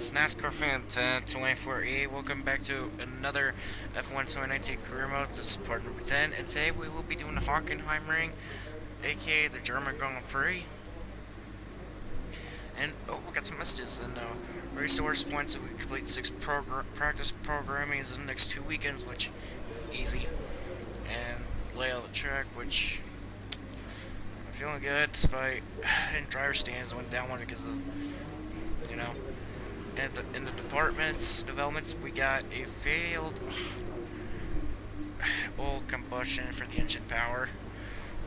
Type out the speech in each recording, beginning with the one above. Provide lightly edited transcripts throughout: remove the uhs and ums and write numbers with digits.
This is NASCAR fan 1024E. Welcome back to another F1 2019 career mode. This is part number 10, and today we will be doing the Hockenheim Ring, aka the German Grand Prix. And oh, we got some messages. And resource points. So we complete 6 practice programming in the next 2 weekends, which easy. And layout of the track, which I'm feeling good despite in driver stands went down one because of in the developments, we got a failed oil combustion for the engine power.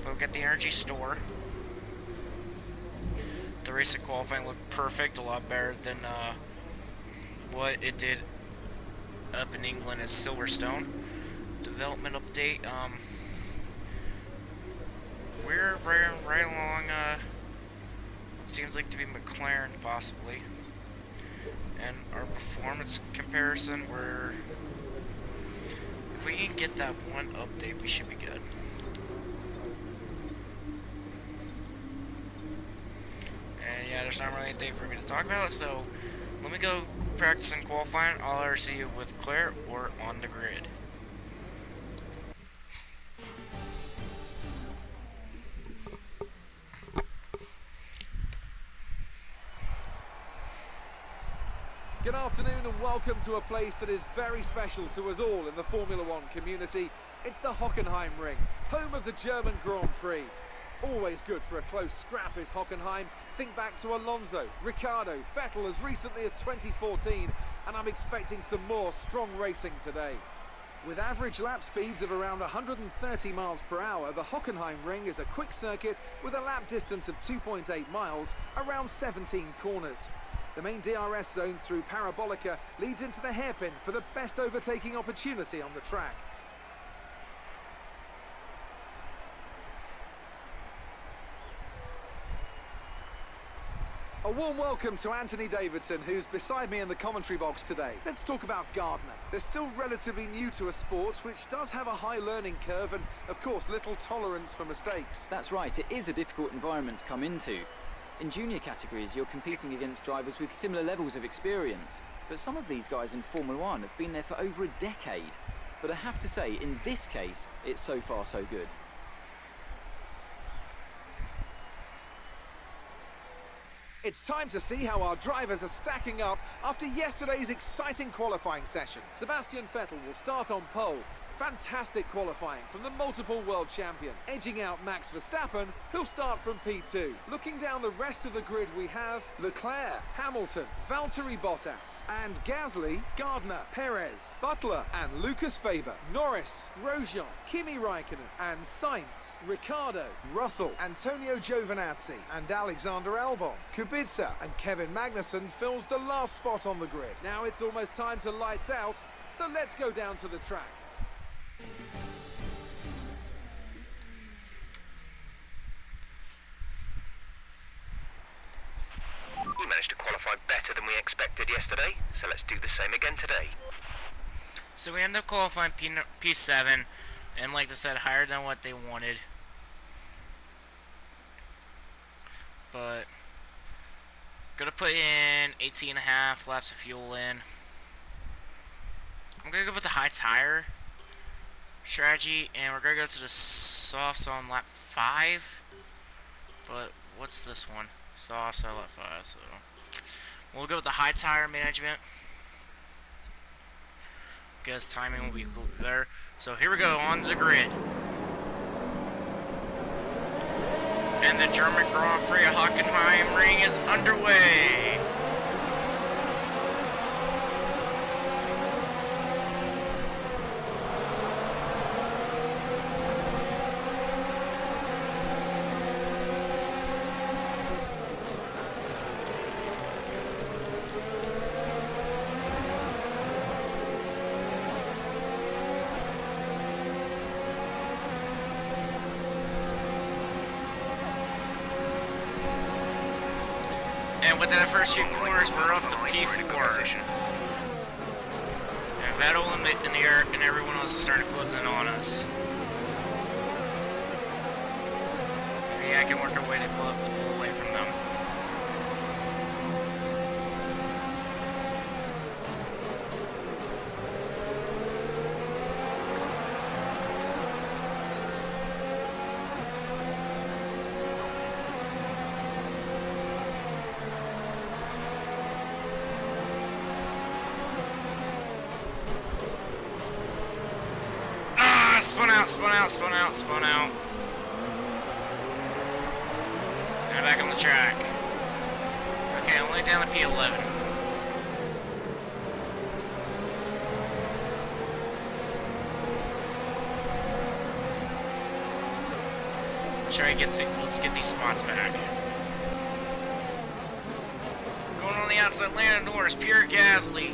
But we got the energy store. The race and qualifying looked perfect, a lot better than what it did up in England at Silverstone. Development update. We're right along. Seems like to be McLaren possibly. And our performance comparison, if we can get that one update, we should be good. And yeah, there's not really anything for me to talk about, so let me go practice and qualifying. I'll either see you with Claire or on the grid. Good afternoon and welcome to a place that is very special to us all in the Formula One community. It's the Hockenheim Ring, home of the German Grand Prix. Always good for a close scrap is Hockenheim. Think back to Alonso, Ricciardo, Vettel as recently as 2014, and I'm expecting some more strong racing today. With average lap speeds of around 130 miles per hour, the Hockenheim Ring is a quick circuit with a lap distance of 2.8 miles, around 17 corners. The main DRS zone through Parabolica leads into the hairpin for the best overtaking opportunity on the track. A warm welcome to Anthony Davidson, who's beside me in the commentary box today. Let's talk about Gardner. They're still relatively new to a sport which does have a high learning curve and, of course, little tolerance for mistakes. That's right, it is a difficult environment to come into. In junior categories, you're competing against drivers with similar levels of experience. But some of these guys in Formula One have been there for over a decade. But I have to say, in this case, it's so far so good. It's time to see how our drivers are stacking up after yesterday's exciting qualifying session. Sebastian Vettel will start on pole. Fantastic qualifying from the multiple world champion, edging out Max Verstappen, who'll start from P2. Looking down the rest of the grid, we have Leclerc, Hamilton, Valtteri Bottas, and Gasly, Gardner, Perez, Butler, and Lucas Faber, Norris, Grosjean, Kimi Raikkonen, and Sainz, Ricciardo, Russell, Antonio Giovinazzi, and Alexander Albon. Kubica and Kevin Magnussen fills the last spot on the grid. Now it's almost time to lights out, so let's go down to the track. We managed to qualify better than we expected yesterday, so let's do the same again today. So we ended up qualifying P7, and like I said, higher than what they wanted. But gonna put in 18.5 laps of fuel in. I'm gonna go with the high tire strategy, and we're gonna go to the softs on lap 5. But what's this one? Softs on lap 5. So we'll go with the high tire management because timing will be better. So here we go on the grid, and the German Grand Prix Hockenheim Ring is underway. And within the first few corners, we're up to P4. And Vettel in the air, and everyone else is starting to close in on us. Maybe I can work our way to pull away from them. spun out, spun out, spun out, spun out. And back on the track. Okay, only down to P11. Let's get these spots back. Going on the outside lane of Norris, Pierre Gasly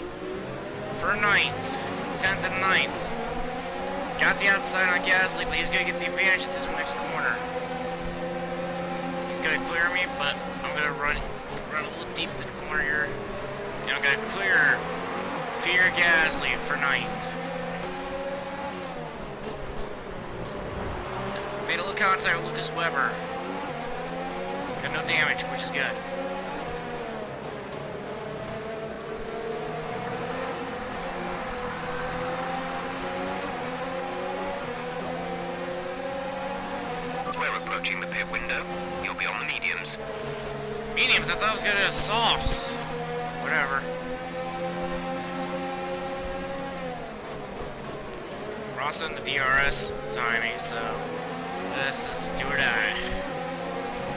for 9th, 10th and 9th. Got the outside on Gasly, but he's going to get the advantage to the next corner. He's going to clear me, but I'm going to run a little deep to the corner here. And I'm going to clear Pierre Gasly for 9th. Made a little contact with Lucas Weber. Got no damage, which is good. We're approaching the pit window. You'll be on the mediums. Mediums? I thought I was going to softs. Whatever. We're also in the DRS timing, so this is do or die.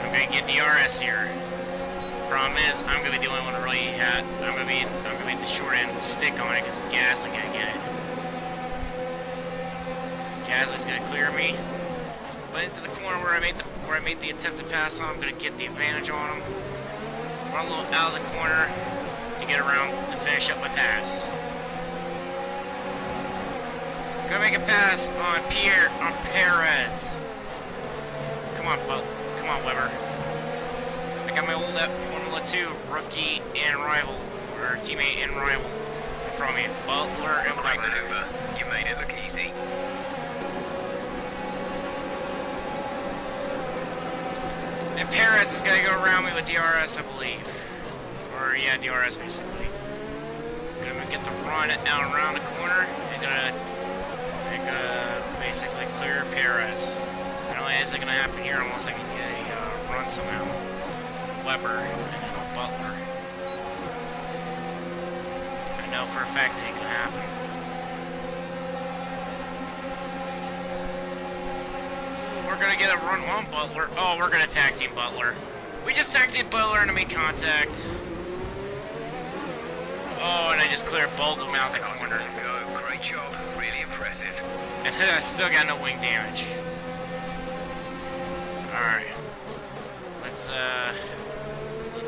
I'm gonna get DRS here. Problem is, I'm gonna be the only one really I'm gonna be the short end of the stick on it because Gasly's gonna get it. Gasly's gonna clear me. But into the corner where I made the attempt to pass on, I'm gonna get the advantage on him. Run a little out of the corner to get around to finish up my pass. Gonna make a pass on Perez. Come on, Weber. I got my old Formula 2 rookie and rival, or teammate and rival in front of me, Butler and Great Weber. maneuver. You made it look easy. And Perez is gonna go around me with DRS, I believe. Or yeah, DRS basically. Gonna get the run out around the corner and gonna basically clear Perez. Not only is it gonna happen here unless I can get a run somehow. Weber and Butler. I know for a fact it ain't gonna happen. We're gonna get a run on Butler. Oh, we're gonna tag team Butler. We just tag team Butler and make contact. Oh, and I just cleared both of them out the corner. Go. Great job. Really impressive. And I still got no wing damage. Alright. Let's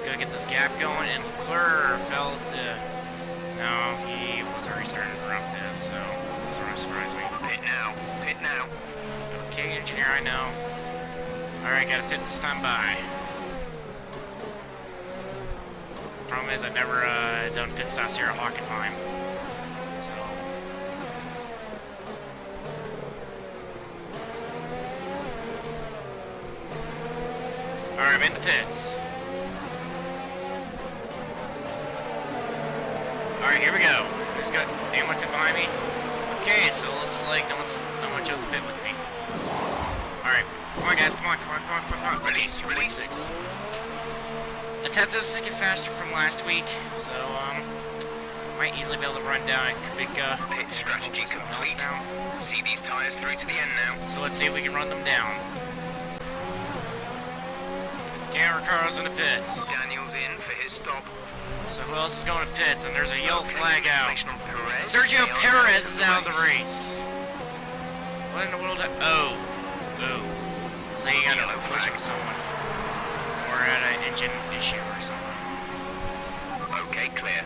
go get this gap going, and Leclerc fell to... No, he was already starting to run that, so it doesn't really surprise me. Pit now. Pit now. Okay, engineer, I know. Alright, gotta pit this time by. Problem is, I've never done pit stops here at Hockenheim. So... Alright, I'm in the pits. Alright, here we go. Who's got anyone fit behind me? Okay, so let's select no one chose to pit with me. Alright, come on guys, come on. Release. A tenth of a second faster from last week, so might easily be able to run down Kubica. Pit strategy complete. Now. See these tires through to the end now. So let's see if we can run them down. Dan Ricciardo's in the pits. Daniel's in for his stop. So who else is going to pits? And there's a yellow Okay, flag some out. information on Perez. Sergio They are Perez out is of out of the race. What in the world? Oh. So you got Yellow a collision flag. with someone. Or had an engine issue or something. Okay, clear.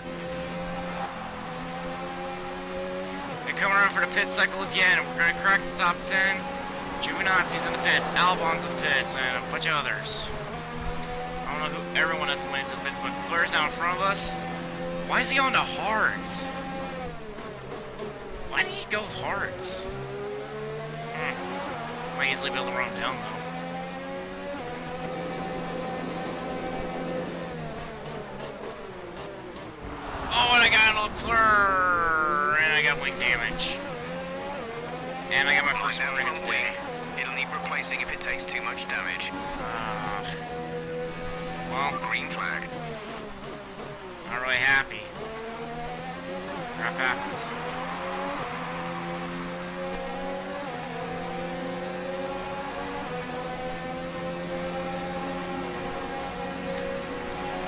We come around for the pit cycle again, and we're going to crack the top 10. Giovinazzi's in the pits, Albon's in the pits, and a bunch of others. I don't know who everyone that's went into the pits, but Leclerc's now in front of us. Why is he on the hards? Why did he go with hards? Might easily be able to run him down, though. Oh, and I got an Leclerc! And I got wing damage. And I got my first Find wing out of from the day. wing. It'll need replacing if it takes too much damage. Well, Green flag. not really happy. Crap happens.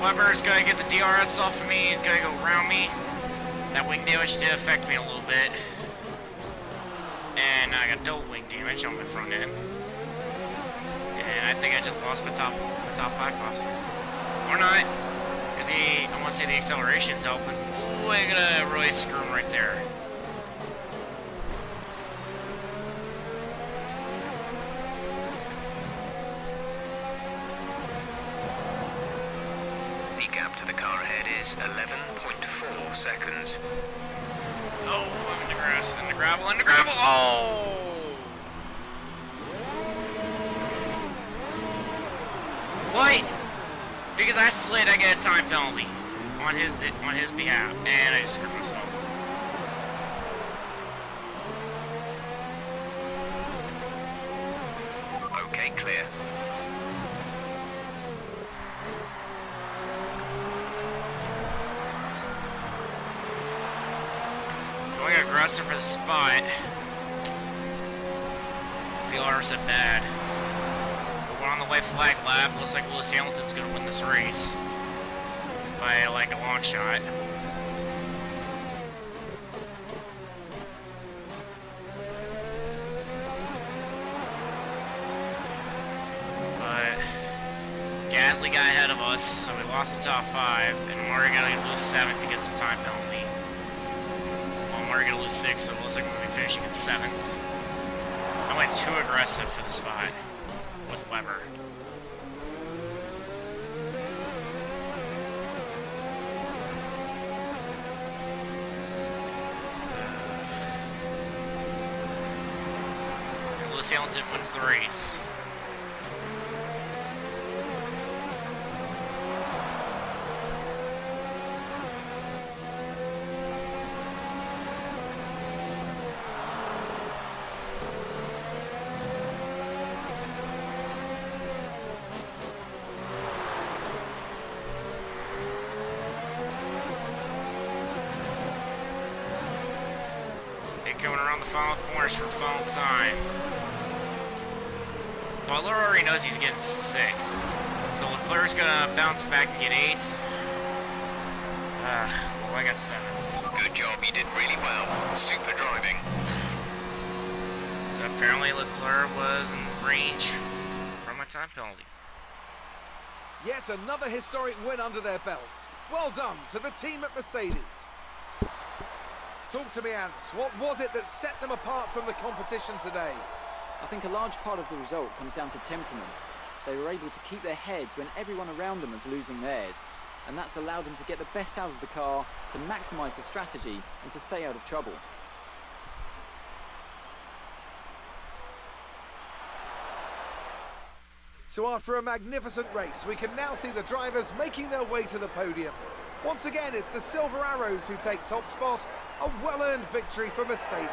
Weber's gonna get the DRS off of me. He's gonna go around me. That wing damage did affect me a little bit. And I got double wing damage on my front end. And I think I just lost my top 5 possibly. Or not. Because I want to say the acceleration's helping. Ooh, I'm gonna really screw him right there. The gap to the car ahead is 11.4 seconds. Oh, I'm in the grass, in the gravel, in the gravel. Oh! What? Because I slid, I get a time penalty on his behalf, and I just screwed myself. Okay, clear. Going aggressive for the spot. The orders are bad. But we're on the white flag lap. Looks like Lewis Hamilton's gonna win this race by like a long shot. But Gasly got ahead of us, so we lost the top 5, and Murray gonna lose 7th to get the time penalty. We're gonna lose 6, so it looks like we're gonna be finishing in 7th. I went too aggressive for the spot with Weber. And Lewis Hamilton wins the race. Going around the final corners for final time. Butler already knows he's getting 6, so Leclerc's gonna bounce back and get 8th. Well, I got 7. Good job, you did really well. Super driving. So apparently Leclerc was in range from a time penalty. Yet another historic win under their belts. Well done to the team at Mercedes. Talk to me, Ants. What was it that set them apart from the competition today? I think a large part of the result comes down to temperament. They were able to keep their heads when everyone around them was losing theirs, and that's allowed them to get the best out of the car, to maximise the strategy, and to stay out of trouble. So after a magnificent race, we can now see the drivers making their way to the podium. Once again, it's the Silver Arrows who take top spot, a well-earned victory for Mercedes.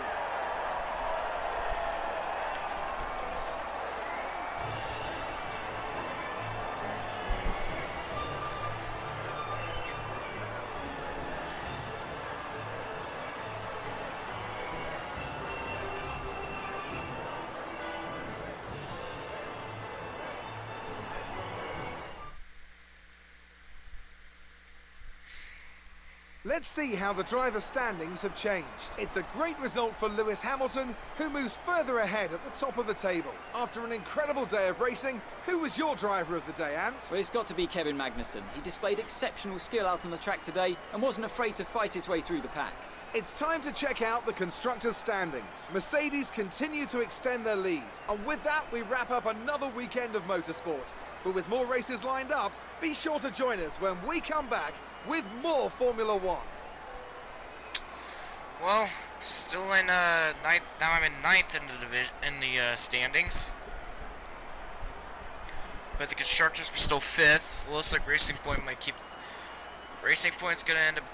Let's see how the driver standings have changed. It's a great result for Lewis Hamilton, who moves further ahead at the top of the table. After an incredible day of racing, who was your driver of the day, Ant? Well, it's got to be Kevin Magnussen. He displayed exceptional skill out on the track today and wasn't afraid to fight his way through the pack. It's time to check out the constructors' standings. Mercedes continue to extend their lead. And with that, we wrap up another weekend of motorsport. But with more races lined up, be sure to join us when we come back with more Formula One. Well, still in ninth. Now I'm in 9th in the division in the standings. But the constructors are still 5th. Looks like Racing Point might keep. Racing Point's gonna end up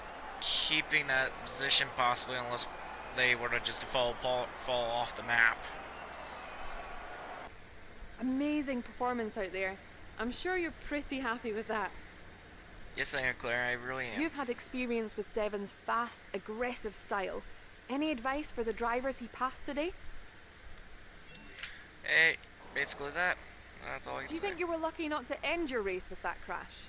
keeping that position possibly, unless they were to just fall off the map. Amazing performance out there. I'm sure you're pretty happy with that. Yes, I am, Claire. I really am. You've had experience with Devon's fast, aggressive style. Any advice for the drivers he passed today? Hey, basically that. That's all I can Do you say. think you were lucky not to end your race with that crash?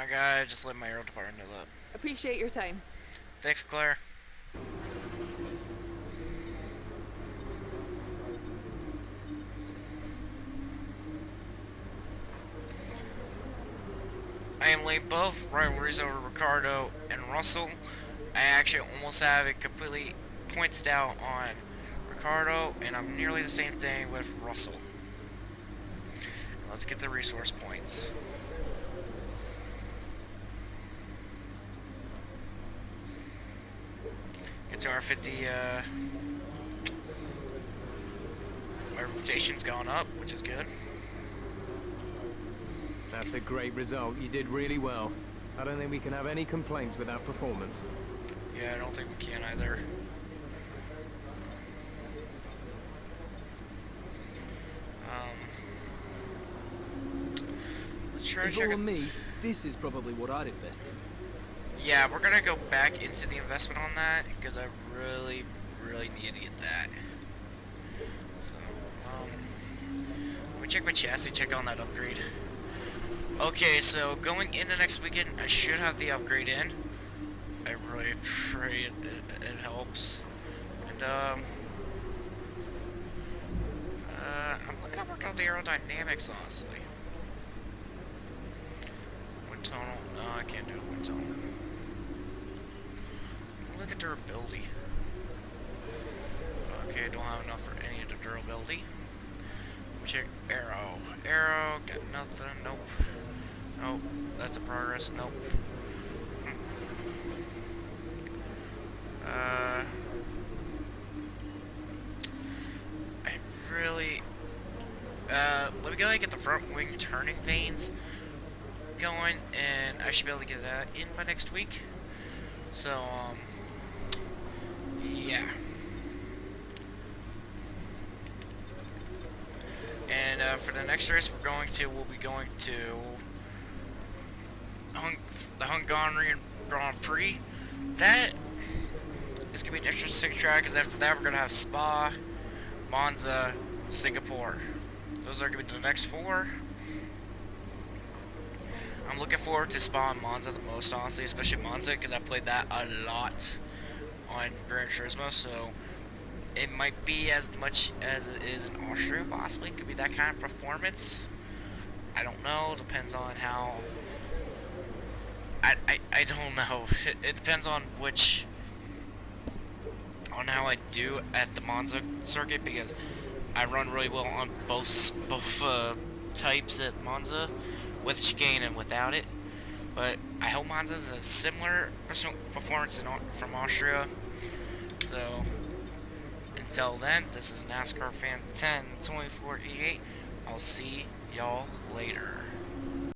I gotta just let my aero department know that. Appreciate your time. Thanks, Claire. I am late both rivalries over Ricardo and Russell. I actually almost have it completely pointed out on Ricardo, and I'm nearly the same thing with Russell. Let's get the resource points. Get 250, my reputation's gone up, which is good. That's a great result. You did really well. I don't think we can have any complaints with that performance. Yeah, I don't think we can either. Let's try to If check it were it. me, this is probably what I'd invest in. Yeah, we're gonna go back into the investment on that because I really need to get that. So, let me check my chassis, check on that upgrade. Okay, so going into next weekend, I should have the upgrade in. I really pray it helps. And I'm looking at working on the aerodynamics, honestly. Wind tunnel, no, I can't do a wind tunnel. Look at durability. Okay, don't have enough for any of the durability. Check arrow. Arrow, got nothing. Nope. Nope. That's a progress. Nope. I really. Let me go ahead and get the front wing turning vanes going, and I should be able to get that in by next week. So, yeah. And for the next race we'll be going to the Hungarian Grand Prix. That is going to be an interesting track, because after that we're going to have Spa, Monza, Singapore. Those are going to be the next 4. I'm looking forward to Spa and Monza the most, honestly, especially Monza, because I played that a lot on Gran Turismo, so it might be as much as it is in Austria, possibly. It could be that kind of performance. I don't know. Depends on how... I don't know. It depends on which... on how I do at the Monza circuit, because I run really well on both types at Monza, with chicane and without it. But I hope Monza is a similar performance from Austria. So... until then, this is NASCAR Fan 102488. I'll see y'all later.